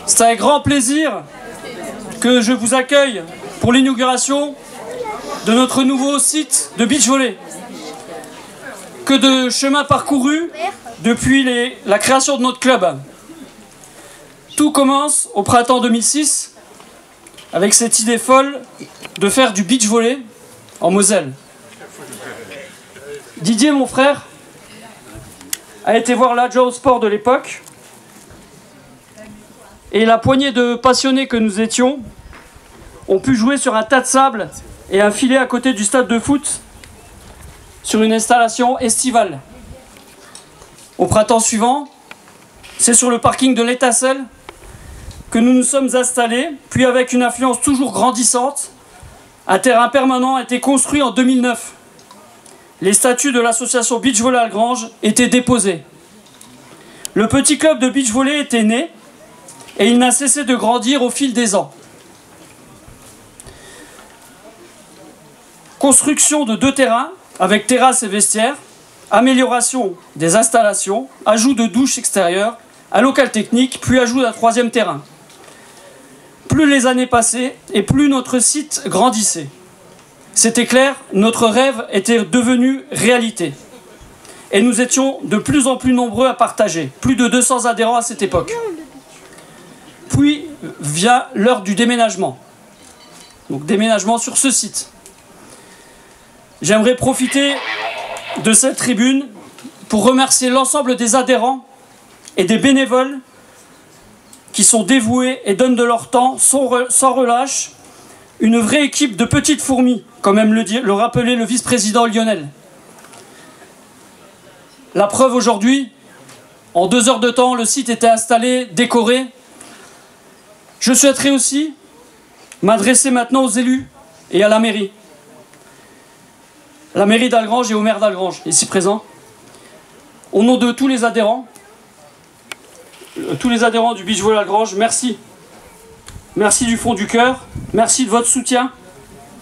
C'est avec grand plaisir que je vous accueille pour l'inauguration de notre nouveau site de beach volley. Que de chemin parcouru depuis la création de notre club. Tout commence au printemps 2006 avec cette idée folle de faire du beach volley en Moselle. Didier, mon frère, a été voir l'adjoint au sport de l'époque et la poignée de passionnés que nous étions ont pu jouer sur un tas de sable et un filet à côté du stade de foot sur une installation estivale. Au printemps suivant, c'est sur le parking de l'Étincelle que nous nous sommes installés, puis avec une influence toujours grandissante, un terrain permanent a été construit en 2009. Les statuts de l'association Beach Volley Algrange étaient déposés. Le petit club de beach volley était né et il n'a cessé de grandir au fil des ans. Construction de 2 terrains avec terrasse et vestiaire, amélioration des installations, ajout de douches extérieures, un local technique, puis ajout d'un 3e terrain. Plus les années passaient et plus notre site grandissait. C'était clair, notre rêve était devenu réalité. Et nous étions de plus en plus nombreux à partager. Plus de 200 adhérents à cette époque. Puis vient l'heure du déménagement. Donc déménagement sur ce site. J'aimerais profiter de cette tribune pour remercier l'ensemble des adhérents et des bénévoles qui sont dévoués et donnent de leur temps sans relâche. Une vraie équipe de petites fourmis, comme aime le rappeler le vice-président Lionel. La preuve aujourd'hui, en 2 heures de temps, le site était installé, décoré. Je souhaiterais aussi m'adresser maintenant aux élus et à la mairie. La mairie d'Algrange et au maire d'Algrange, ici présent. Au nom de tous les adhérents du beach volley Algrange, merci. Merci du fond du cœur, merci de votre soutien,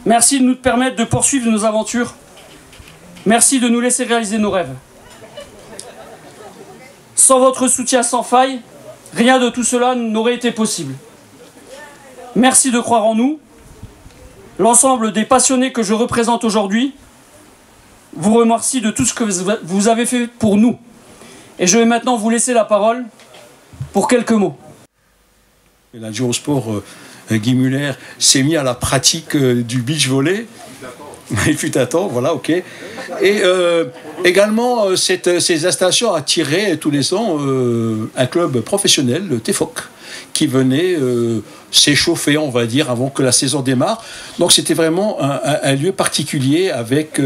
merci de nous permettre de poursuivre nos aventures, merci de nous laisser réaliser nos rêves. Sans votre soutien sans faille, rien de tout cela n'aurait été possible. Merci de croire en nous. L'ensemble des passionnés que je représente aujourd'hui vous remercie de tout ce que vous avez fait pour nous. Et je vais maintenant vous laisser la parole pour quelques mots. L'adjoint au sport, Guy Muller, s'est mis à la pratique du beach volley. Il fut un temps, voilà, ok. Et également, ces installations attiraient tous les ans un club professionnel, le TEFOC, qui venait s'échauffer, on va dire, avant que la saison démarre. Donc c'était vraiment un lieu particulier avec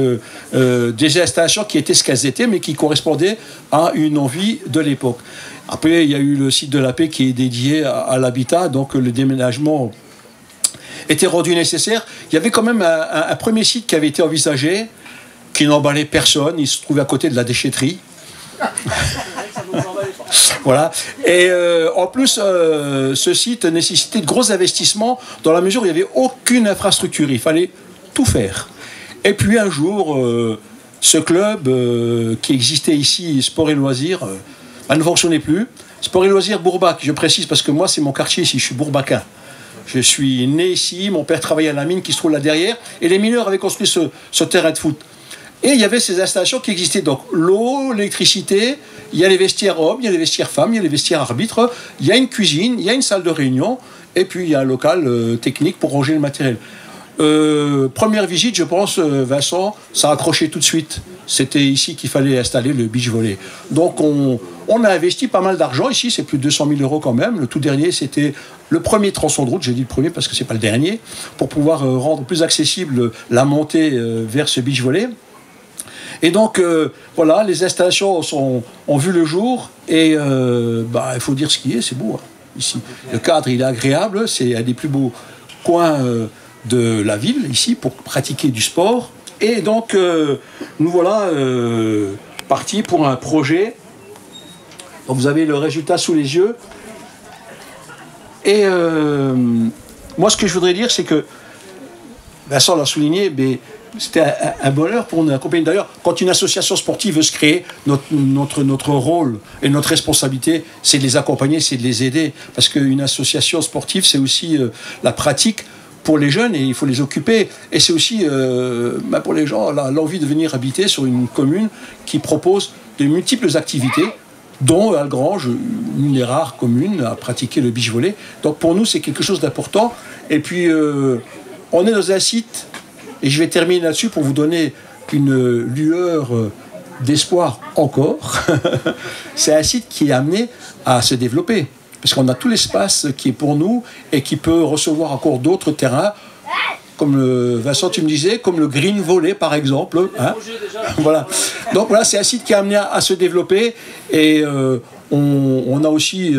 des installations qui étaient ce qu'elles étaient, mais qui correspondaient à une envie de l'époque. Après, il y a eu le site de la paix qui est dédié à l'habitat, donc le déménagement était rendu nécessaire. Il y avait quand même un premier site qui avait été envisagé, qui n'emballait personne. Il se trouvait à côté de la déchetterie. Voilà. Et en plus, ce site nécessitait de gros investissements dans la mesure où il n'y avait aucune infrastructure. Il fallait tout faire. Et puis un jour, ce club qui existait ici, Sport et Loisirs, ne fonctionnait plus. Sport et Loisirs Bourbac, je précise parce que moi c'est mon quartier ici, je suis bourbaquin. Je suis né ici, mon père travaillait à la mine qui se trouve là derrière, et les mineurs avaient construit ce terrain de foot. Et il y avait ces installations qui existaient, donc l'eau, l'électricité, il y a les vestiaires hommes, il y a les vestiaires femmes, il y a les vestiaires arbitres, il y a une cuisine, il y a une salle de réunion, et puis il y a un local technique pour ranger le matériel. Première visite, je pense, Vincent, ça a accroché tout de suite. C'était ici qu'il fallait installer le beach volley. Donc on a investi pas mal d'argent ici, c'est plus de 200 000 € quand même. Le tout dernier, c'était le premier tronçon de route, j'ai dit le premier parce que c'est pas le dernier, pour pouvoir rendre plus accessible la montée vers ce beach volley. Et donc, voilà, les installations ont vu le jour, et il faut dire ce qui est, c'est beau, hein, ici. Le cadre, il est agréable, c'est un des plus beaux coins de la ville, ici, pour pratiquer du sport. Et donc, nous voilà partis pour un projet. Donc, vous avez le résultat sous les yeux. Et moi, ce que je voudrais dire, c'est que, Vincent l'a souligné, mais c'était un bonheur pour nous accompagner. D'ailleurs, quand une association sportive veut se créer, notre rôle et notre responsabilité, c'est de les accompagner, c'est de les aider. Parce qu'une association sportive, c'est aussi la pratique pour les jeunes et il faut les occuper. Et c'est aussi pour les gens l'envie de venir habiter sur une commune qui propose de multiples activités, dont Algrange, une des rares communes à pratiquer le beach volley. Donc pour nous, c'est quelque chose d'important. Et puis, on est dans un site, et je vais terminer là-dessus pour vous donner une lueur d'espoir encore. C'est un site qui est amené à se développer. Parce qu'on a tout l'espace qui est pour nous et qui peut recevoir encore d'autres terrains, comme Vincent, tu me disais, comme le green volley par exemple. Hein, voilà. Donc voilà, c'est un site qui est amené à se développer et on a aussi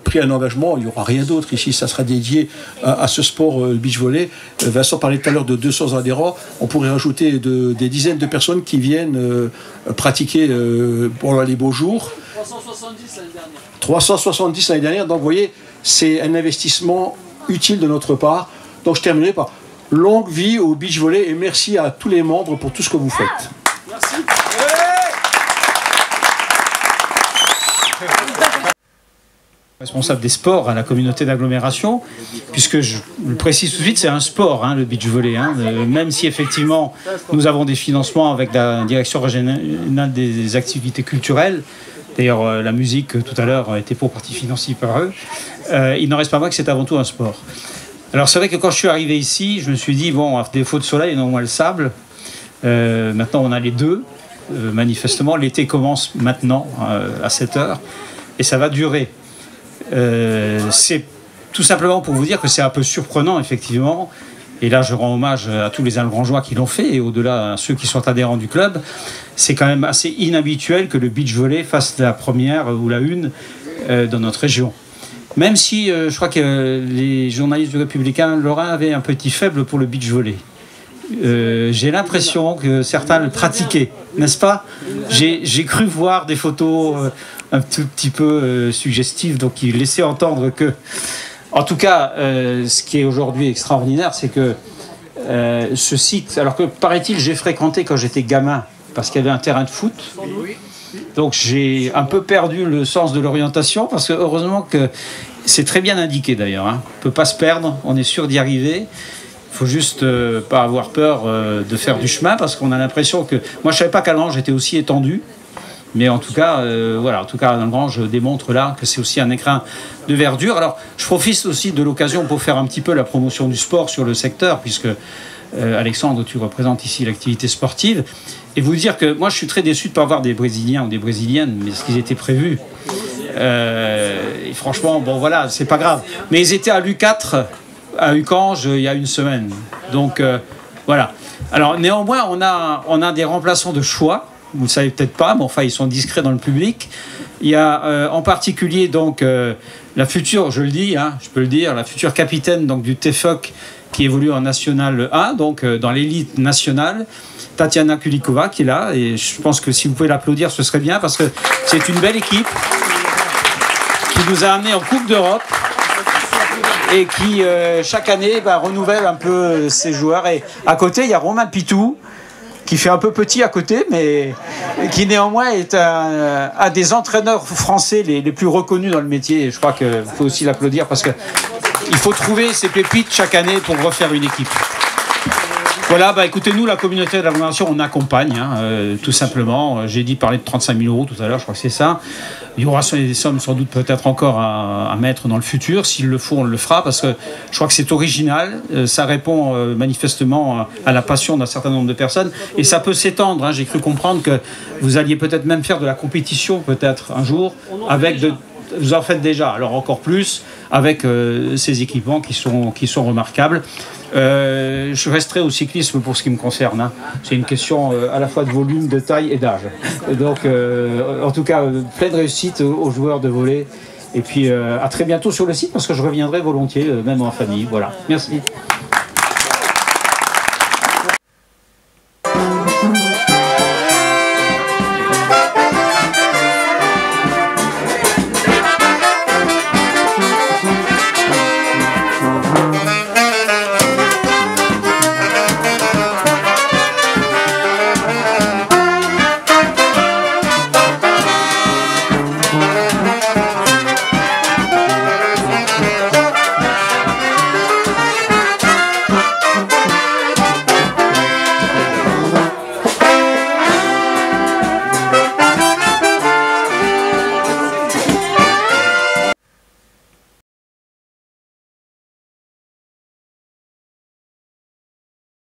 pris un engagement. Il n'y aura rien d'autre ici, ça sera dédié à ce sport, le beach volley. Vincent parlait tout à l'heure de 200 adhérents. On pourrait rajouter des dizaines de personnes qui viennent pratiquer pour les beaux jours. 370 l'année dernière. 370 l'année dernière. Donc vous voyez, c'est un investissement utile de notre part. Donc je terminerai par longue vie au beach volley et merci à tous les membres pour tout ce que vous faites. Merci. Responsable des sports à la communauté d'agglomération, puisque je le précise tout de suite, c'est un sport, hein, le beach volley. Hein, même si effectivement nous avons des financements avec la direction régionale des activités culturelles. D'ailleurs, la musique tout à l'heure était pour partie financée par eux. Il n'en reste pas moins que c'est avant tout un sport. Alors c'est vrai que quand je suis arrivé ici, je me suis dit, bon, à défaut de soleil, on a au moins le sable. Maintenant, on a les deux. Manifestement, l'été commence maintenant, à 7 heures, et ça va durer. C'est tout simplement pour vous dire que c'est un peu surprenant, effectivement. Et là, je rends hommage à tous les Algrangeois qui l'ont fait, et au-delà à ceux qui sont adhérents du club. C'est quand même assez inhabituel que le beach volley fasse la première ou la une dans notre région. Même si je crois que les journalistes du Républicain Lorrain avaient un petit faible pour le beach volley. J'ai l'impression que certains le pratiquaient, n'est-ce pas? J'ai cru voir des photos un tout petit peu suggestives, donc qui laissaient entendre que... En tout cas, ce qui est aujourd'hui extraordinaire, c'est que ce site... Alors que, paraît-il, j'ai fréquenté quand j'étais gamin, parce qu'il y avait un terrain de foot. Donc j'ai un peu perdu le sens de l'orientation, parce que heureusement que c'est très bien indiqué d'ailleurs. Hein. On ne peut pas se perdre, on est sûr d'y arriver. Il faut juste pas avoir peur de faire du chemin, parce qu'on a l'impression que... Moi, je ne savais pas qu'Algrange était aussi étendu, mais en tout cas, voilà, en tout cas, Algrange démontre là que c'est aussi un écrin de verdure. Alors, je profite aussi de l'occasion pour faire un petit peu la promotion du sport sur le secteur, puisque Alexandre, tu représentes ici l'activité sportive, et vous dire que moi, je suis très déçu de ne pas avoir des Brésiliens ou des Brésiliennes, mais ce qu'ils étaient prévus. Et franchement, bon voilà, c'est pas grave. Mais ils étaient à l'U4, à Ucange, il y a une semaine. Donc voilà. Alors néanmoins, on a des remplaçants de choix. Vous ne le savez peut-être pas, mais enfin, ils sont discrets dans le public. Il y a en particulier donc la future, je le dis, hein, je peux le dire, la future capitaine donc du TFOC qui évolue en National 1, donc dans l'élite nationale. Tatiana Kulikova qui est là, et je pense que si vous pouvez l'applaudir, ce serait bien, parce que c'est une belle équipe qui nous a amenés en Coupe d'Europe et qui, chaque année, renouvelle un peu ses joueurs. Et à côté, il y a Romain Pitou, qui fait un peu petit à côté, mais qui néanmoins est un des entraîneurs français les plus reconnus dans le métier. Et je crois qu'il faut aussi l'applaudir, parce qu'il faut trouver ces pépites chaque année pour refaire une équipe. Voilà, écoutez, nous, la communauté de l'agglomération, on accompagne, hein, tout simplement. J'ai dit parler de 35 000 € tout à l'heure, je crois que c'est ça. Il y aura des sommes sans doute peut-être encore à mettre dans le futur. S'il le faut, on le fera, parce que je crois que c'est original. Ça répond manifestement à la passion d'un certain nombre de personnes. Et ça peut s'étendre. Hein. J'ai cru comprendre que vous alliez peut-être même faire de la compétition, peut-être un jour, avec de... Vous en faites déjà, alors encore plus, avec ces équipements qui sont remarquables. Je resterai au cyclisme pour ce qui me concerne. Hein. C'est une question à la fois de volume, de taille et d'âge. Donc, en tout cas, pleine réussite aux joueurs de volley. Et puis, à très bientôt sur le site, parce que je reviendrai volontiers, même en famille. Voilà. Merci.